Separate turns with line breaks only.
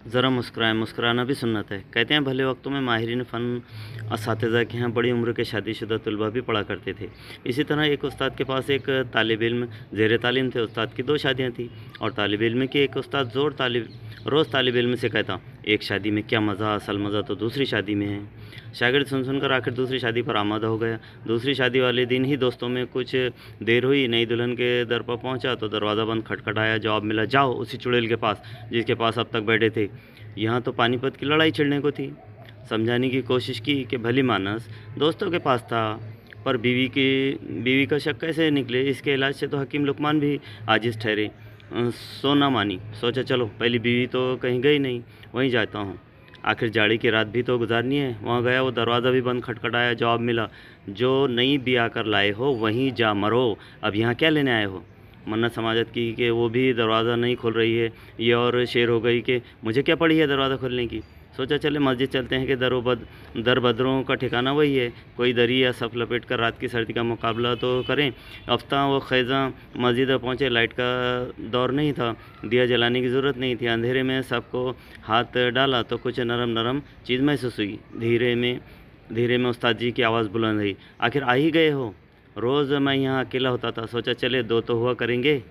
ज़रा मुस्कुराएं, मुस्कुराना भी सुन्नत है। कहते हैं भले वक्तों में माहिरीन फ़न असातिज़ा के यहाँ बड़ी उम्र के शादीशुदा तलबा भी पढ़ा करते थे। इसी तरह एक उस्ताद के पास एक तालिब इल्म ज़ेर तालीम थे। उस्ताद की 2 शादियाँ थीं और तालिब इल्म की एक उस्ताद रोज़ तालिब इल्म से कहता, एक शादी में क्या मज़ा, असल मज़ा तो दूसरी शादी में है। शागिर्द सुन-सुन कर आखिर दूसरी शादी पर आमादा हो गया। दूसरी शादी वाले दिन ही दोस्तों में कुछ देर हुई, नई दुल्हन के दर पर पहुँचा तो दरवाज़ा बंद खटखटाया, जवाब मिला, जाओ उसी चुड़ैल के पास जिसके पास अब तक बैठे थे। यहाँ तो पानीपत की लड़ाई छिड़ने को थी। समझाने की कोशिश की कि भली मानस दोस्तों के पास था, पर बीवी का शक कैसे निकले, इसके इलाज से तो हकीम लुकमान भी आजिज़ ठहरे। सो ना मानी। सोचा चलो पहली बीवी तो कहीं गई नहीं, वहीं जाता हूँ। आखिर जाड़ी की रात भी तो गुजारनी है। वहाँ गया, वो दरवाज़ा भी बंद खटखटाया, जवाब मिला, जो नई ब्याह कर लाए हो वहीं जा मरो, अब यहाँ क्या लेने आए हो। मन्नत समाजत की कि वो भी दरवाज़ा नहीं खोल रही है। ये और शेर हो गई कि मुझे क्या पड़ी है दरवाज़ा खोलने की। सोचा चले मस्जिद चलते हैं कि दर बदरों का ठिकाना वही है। कोई दरी या सफ़ लपेट कर रात की सर्दी का मुकाबला तो करें। अफ्ताह व ख़ैज़ा मस्जिद पहुँचे। लाइट का दौर नहीं था, दिया जलाने की ज़रूरत नहीं थी। अंधेरे में सबको हाथ डाला तो कुछ नरम नरम चीज़ महसूस हुई। धीरे में उस्ताद जी की आवाज़ बुलंद हुई, आखिर आ ही गए हो। रोज़ मैं यहाँ अकेला होता था, सोचा चले 2 तो हुआ करेंगे।